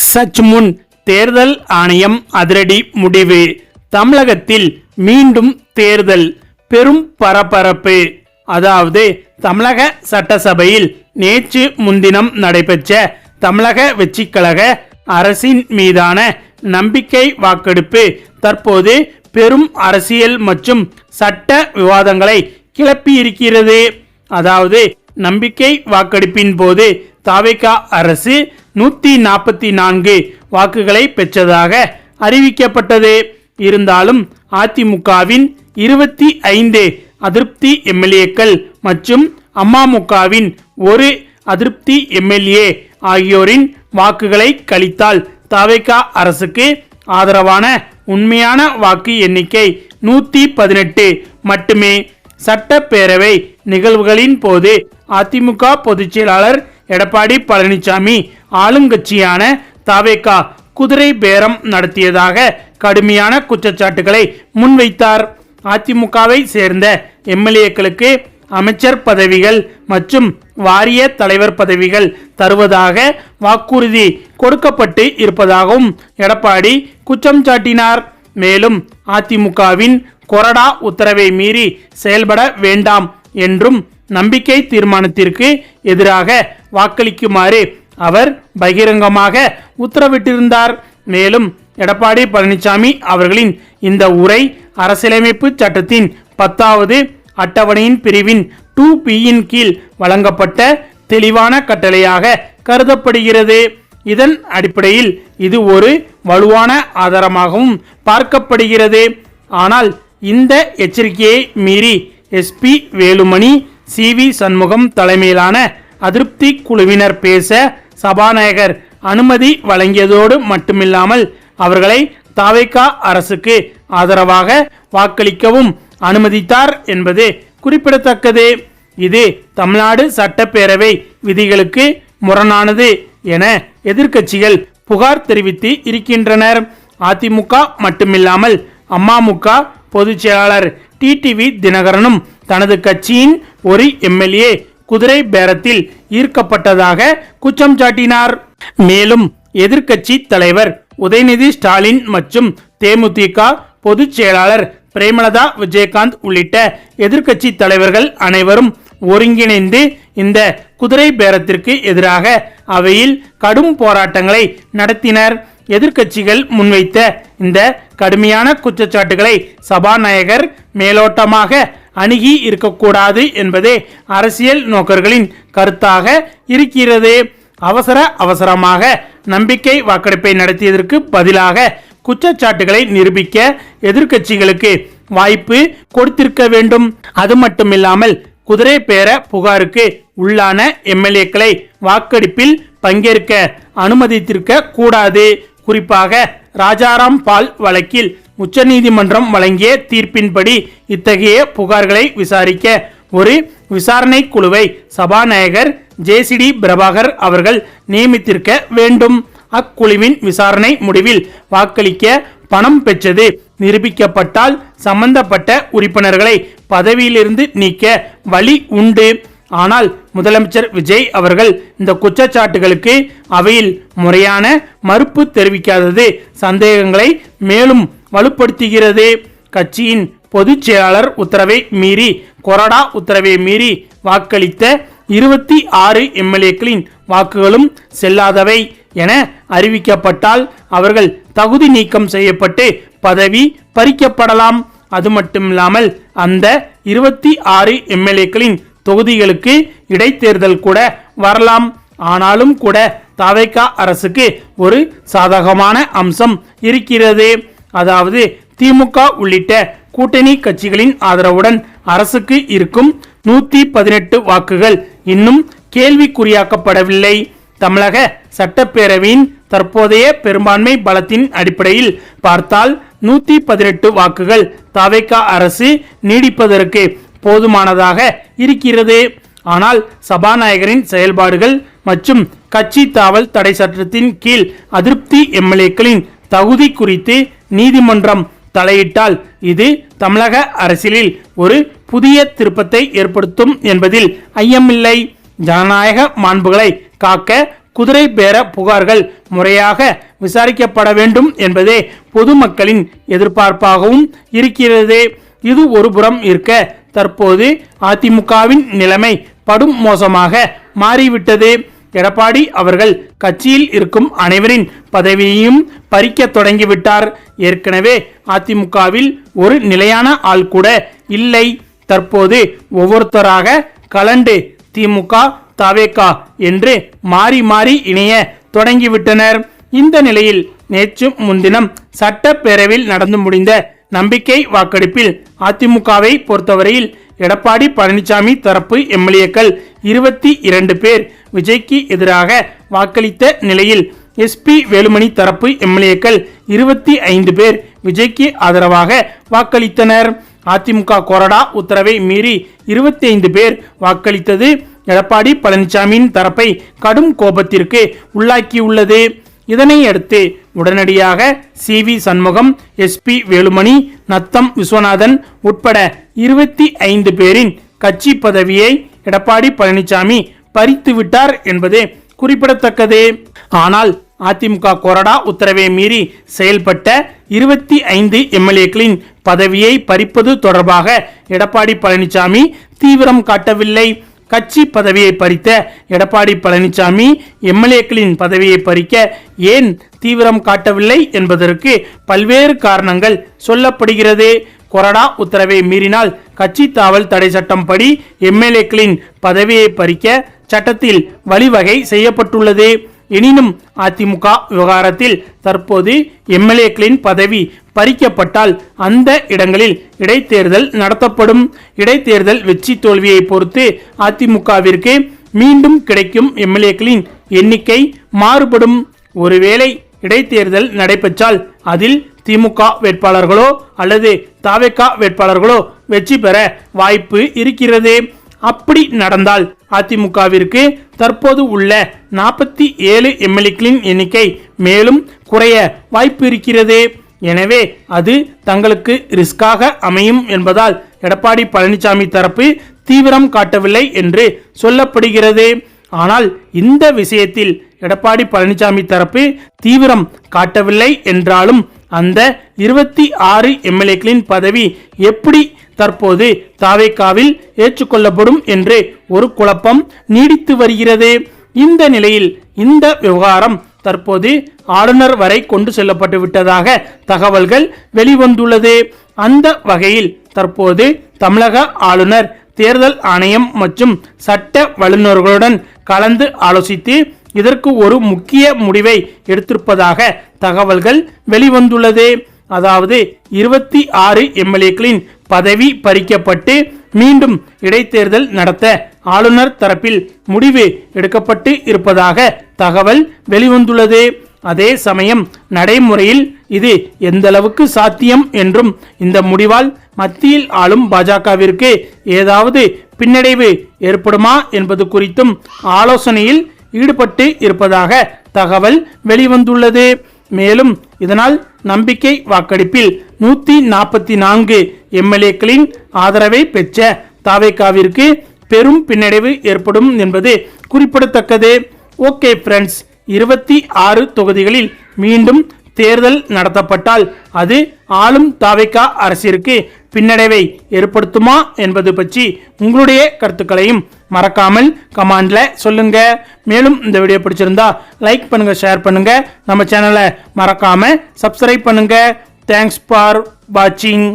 சற்று முன் தேர்தல் ஆணையம் அதிரடி முடிவு. தமிழகத்தில் மீண்டும் தேர்தல், பெரும் பரபரப்பு. அதாவது தமிழக சட்டசபையில் நேற்று முன்தினம் நடைபெற்ற தமிழக வெற்றிக்கழக அரசின் மீதான நம்பிக்கை வாக்கெடுப்பு தற்போது பெரும் அரசியல் மற்றும் சட்ட விவாதங்களை கிளப்பியிருக்கிறது. அதாவது நம்பிக்கை வாக்கெடுப்பின் போது தவிக அரசு 144 வாக்குகளை பெற்றதாக அறிவிக்கப்பட்டது. இருந்தாலும் அதிமுகவின் 25 அதிருப்தி எம்எல்ஏக்கள் மற்றும் அமமுகவின் ஒரு அதிருப்தி எம்எல்ஏ ஆகியோரின் வாக்குகளை கழித்தால் தவிக அரசுக்கு ஆதரவான உண்மையான வாக்கு எண்ணிக்கை 118 மட்டுமே. சட்டப்பேரவை நிகழ்வுகளின் போது அதிமுக பொதுச் செயலாளர் எடப்பாடி பழனிசாமி ஆளுங்கட்சியான தவிக குதிரை பேரம் நடத்தியதாக கடுமையான குற்றச்சாட்டுகளை முன்வைத்தார். அதிமுகவை சேர்ந்த எம்எல்ஏக்களுக்கு அமைச்சர் பதவிகள் மற்றும் வாரிய தலைவர் பதவிகள் தருவதாக வாக்குறுதி கொடுக்கப்பட்டு இருப்பதாகவும் எடப்பாடி குற்றம் சாட்டினார். மேலும் அதிமுகவின் கொறடா உத்தரவை மீறி செயல்பட வேண்டாம் என்றும் நம்பிக்கை தீர்மானத்திற்கு எதிராக வாக்களிக்குமாறு அவர் பகிரங்கமாக உத்தரவிட்டிருந்தார். மேலும் எடப்பாடி பழனிசாமி அவர்களின் இந்த உரை அரசியலமைப்பு சட்டத்தின் 10வது அட்டவணையின் பிரிவின் 2Bயின் கீழ் வழங்கப்பட்ட தெளிவான கட்டளையாக கருதப்படுகிறது. இதன் அடிப்படையில் இது ஒரு வலுவான ஆதாரமாகவும் பார்க்கப்படுகிறது. ஆனால் இந்த எச்சரிக்கையை மீறி எஸ்பி வேலுமணி, சிவி சண்முகம் தலைமையிலான அதிருப்தி குழுவினர் பேச சபாநாயகர் அனுமதி வழங்கியதோடு மட்டுமில்லாமல் அவர்களை தவிக அரசுக்கு ஆதரவாக வாக்களிக்கவும் அனுமதித்தார் என்பது குறிப்பிடத்தக்கது. இது தமிழ்நாடு சட்டப்பேரவை விதிகளுக்கு முரணானது என எதிர்க்கட்சிகள் புகார் தெரிவித்து இருக்கின்றனர். அதிமுக மட்டுமில்லாமல் அமமுக பொதுச் செயலாளர் டிடிவி தினகரனும் தனது கட்சியின் ஒரு எம்எல்ஏ குதிரை பேரத்தில் ஈர்க்கப்பட்டதாக குற்றம் சாட்டினார். மேலும் எதிர்க்கட்சி தலைவர் உதயநிதி ஸ்டாலின் மற்றும் தேமுதிக பொதுச் செயலாளர் பிரேமலதா விஜயகாந்த் உள்ளிட்ட எதிர்க்கட்சி தலைவர்கள் அனைவரும் ஒருங்கிணைந்து இந்த குதிரை பேரத்திற்கு எதிராக அவையில் கடும் போராட்டங்களை நடத்தினர். எதிர்க்கட்சிகள் முன்வைத்த இந்த கடுமையான குற்றச்சாட்டுகளை சபாநாயகர் மேலோட்டமாக அணுகி இருக்கக்கூடாது என்பதே அரசியல் நோக்கர்களின் கருத்தாக இருக்கிறது. அவசரமாக நம்பிக்கை வாக்கெடுப்பை நடத்தியதற்கு பதிலாக குற்றச்சாட்டுகளை நிரூபிக்க எதிர்க்கட்சிகளுக்கு வாய்ப்பு கொடுத்திருக்க வேண்டும். அது மட்டுமில்லாமல் குதிரை பேர புகாருக்கு உள்ளான எம்எல்ஏக்களை வாக்கெடுப்பில் பங்கேற்க அனுமதித்திருக்க கூடாது. குறிப்பாக ராஜாராம் பால் வழக்கில் உச்சநீதிமன்றம் வழங்கிய தீர்ப்பின்படி இத்தகைய புகார்களை விசாரிக்க ஒரு விசாரணை குழுவை சபாநாயகர் ஜேசிடி பிரபாகர் அவர்கள் நியமித்திருக்க வேண்டும். அக்குழுவின் விசாரணை முடிவில் வாக்களிக்க பணம் பெற்றது நிரூபிக்கப்பட்டால் சம்பந்தப்பட்ட உறுப்பினர்களை பதவியிலிருந்து நீக்க வழி உண்டு. ஆனால் முதலமைச்சர் விஜய் அவர்கள் இந்த குற்றச்சாட்டுகளுக்கு அவையில் முறையான மறுப்பு தெரிவிக்காதது சந்தேகங்களை மேலும் வலுப்படுத்துகிறது. கட்சியின் பொதுச் செயலாளர் உத்தரவை மீறி கொறடா உத்தரவை மீறி வாக்களித்த 26 எம்எல்ஏக்களின் வாக்குகளும் செல்லாதவை என அறிவிக்கப்பட்டால் அவர்கள் தகுதி நீக்கம் செய்யப்பட்டு பதவி பறிக்கப்படலாம். அது மட்டுமில்லாமல் அந்த 26 எம்எல்ஏக்களின் தொகுதிகளுக்கு இடைத்தேர்தல் கூட வரலாம். ஆனாலும் கூட தவிக அரசுக்கு ஒரு சாதகமான அம்சம் இருக்கிறது. அதாவது திமுக உள்ளிட்ட கூட்டணி கட்சிகளின் ஆதரவுடன் அரசுக்கு இருக்கும் 118 வாக்குகள் இன்னும் கேள்விக்குறியாக்கப்படவில்லை. தமிழக சட்டப்பேரவையின் தற்போதைய பெரும்பான்மை பலத்தின் அடிப்படையில் பார்த்தால் 118 வாக்குகள் தவிக அரசு நீடிப்பதற்கு போதுமானதாக இருக்கிறது. ஆனால் சபாநாயகரின் செயல்பாடுகள் மற்றும் கட்சி தாவல் தடை சட்டத்தின் கீழ் அதிருப்தி எம்எல்ஏக்களின் தகுதி குறித்து நீதிமன்றம் தலையிட்டால் இது தமிழக அரசியலில் ஒரு புதிய திருப்பத்தை ஏற்படுத்தும் என்பதில் ஐயமில்லை. ஜனநாயக மாண்புகளை காக்க குதிரை பேர புகார்கள் முறையாக விசாரிக்கப்பட வேண்டும் என்பதே பொதுமக்களின் எதிர்பார்ப்பாகவும் இருக்கிறது. இது ஒருபுறம் இருக்க, தற்போது அதிமுகவின் நிலைமை படும் மோசமாக மாறிவிட்டது. எடப்பாடி அவர்கள் கட்சியில் இருக்கும் அனைவரின் பதவியையும் பறிக்க தொடங்கிவிட்டார். ஏற்கனவே அதிமுகவில் ஒரு நிலையான ஆள் கூட இல்லை. தற்போது ஒவ்வொருத்தராக கலண்டு திமுக தவேகா என்று மாறி மாறி இணைய தொடங்கிவிட்டனர். இந்த நிலையில் நேற்று முன்தினம் சட்டப்பேரவையில் நடந்து முடிந்த நம்பிக்கை வாக்கெடுப்பில் அதிமுகவை பொறுத்தவரையில் எடப்பாடி பழனிசாமி தரப்பு எம்எல்ஏக்கள் 22 பேர் விஜய்க்கு எதிராக வாக்களித்த நிலையில் எஸ்பி வேலுமணி தரப்பு எம்எல்ஏக்கள் 25 பேர் விஜய்க்கு ஆதரவாக வாக்களித்தனர். அதிமுக கொறடா உத்தரவை மீறி 25 பேர் வாக்களித்தது எடப்பாடி பழனிசாமியின் தரப்பை கடும் கோபத்திற்கு உள்ளாக்கியுள்ளது. இதனை அடுத்து உடனடியாக CV சண்முகம், எஸ்பி வேலுமணி, நத்தம் விஸ்வநாதன் உட்பட 25 பேரின் கட்சி பதவியை எடப்பாடி பழனிசாமி பறித்து விட்டார் என்பது குறிப்பிடத்தக்கது. ஆனால் அதிமுக கொறடா உத்தரவை மீறி செயல்பட்ட 25 எம்எல்ஏக்களின் பதவியை பறிப்பது தொடர்பாக எடப்பாடி பழனிசாமி தீவிரம் காட்டவில்லை. கட்சி பதவியை பறித்த எடப்பாடி பழனிசாமி எம்எல்ஏக்களின் பதவியை பறிக்க ஏன் தீவிரம் காட்டவில்லை என்பதற்கு பல்வேறு காரணங்கள் சொல்லப்படுகிறது. கொறடா உத்தரவை மீறினால் கட்சி தாவல் தடை சட்டம் படி எம்எல்ஏக்களின் பதவியை பறிக்க சட்டத்தில் வழிவகை செய்யப்பட்டுள்ளது. எனினும் அதிமுக விவகாரத்தில் தற்போது எம்எல்ஏக்களின் பதவி பறிக்கப்பட்டால் அந்த இடங்களில் இடைத்தேர்தல் நடத்தப்படும். இடைத்தேர்தல் வெற்றி தோல்வியை பொறுத்து அதிமுகவிற்கு மீண்டும் கிடைக்கும் எம்எல்ஏக்களின் எண்ணிக்கை மாறுபடும். ஒருவேளை இடைத்தேர்தல் நடைபெற்றால் அதில் திமுக வேட்பாளர்களோ அல்லது தவேகா வேட்பாளர்களோ வெற்றி பெற வாய்ப்பு இருக்கிறது. அப்படி நடந்தால் அதிமுகவிற்கு தற்போது உள்ள 47 எம்எல்ஏக்களின் எண்ணிக்கை மேலும் குறைய வாய்ப்பு இருக்கிறது. எனவே அது தங்களுக்கு ரிஸ்காக அமையும் என்பதால் எடப்பாடி பழனிசாமி தரப்பு தீவிரம் காட்டவில்லை என்று சொல்லப்படுகிறது. ஆனால் இந்த விஷயத்தில் எடப்பாடி பழனிசாமி தரப்பு தீவிரம் காட்டவில்லை என்றாலும் அந்த 26 எம்எல்ஏக்களின் பதவி எப்படி தற்போது தவேகாவில் ஏற்றுக்கொள்ளப்படும் என்று ஒரு குழப்பம் நீடித்து வருகிறது. இந்த நிலையில் இந்த விவகாரம் தற்போது ஆளுநர் வரை கொண்டு செல்லப்பட்டு விட்டதாக தகவல்கள் வெளிவந்துள்ளது. அந்த வகையில் தற்போது தமிழக ஆளுநர் தேர்தல் ஆணையம் மற்றும் சட்ட வல்லுநர்களுடன் கலந்து ஆலோசித்து இதற்கு ஒரு முக்கிய முடிவை எடுத்திருப்பதாக தகவல்கள் வெளிவந்துள்ளது. அதாவது 26 எம்எல்ஏக்களின் பதவி பறிக்கப்பட்டு மீண்டும் இடைத்தேர்தல் நடத்த ஆளுநர் தரப்பில் முடிவு எடுக்கப்பட்டு இருப்பதாக தகவல் வெளிவந்துள்ளது. அதே சமயம் நடைமுறையில் இது எந்த அளவுக்கு சாத்தியம் என்றும் இந்த முடிவால் மத்தியில் ஆளும் பாஜகவிற்கு ஏதாவது பின்னடைவு ஏற்படுமா என்பது குறித்தும் ஆலோசனையில் ஈடுபட்டு இருப்பதாக தகவல் வெளிவந்துள்ளது. மேலும் இதனால் நம்பிக்கை வாக்கெடுப்பில் 144 எம்எல்ஏக்களின் ஆதரவை பெற்ற தவேகாவிற்கு பெரும் பின்னடைவு ஏற்படும் என்பது குறிப்பிடத்தக்கது. ஓகே ஃப்ரெண்ட்ஸ், 26 தொகுதிகளில் மீண்டும் தேர்தல் நடத்தப்பட்டால் அது ஆளும் தவேகா அரசிற்கு பின்னடைவை ஏற்படுத்துமா என்பது பற்றி உங்களுடைய கருத்துக்களையும் மறக்காமல் கமெண்ட்ல சொல்லுங்க. மேலும் இந்த வீடியோ பிடிச்சிருந்தா லைக் பண்ணுங்க, ஷேர் பண்ணுங்க, நம்ம சேனலை மறக்காம சப்ஸ்கிரைப் பண்ணுங்க. தேங்க்ஸ் ஃபார் வாட்சிங்.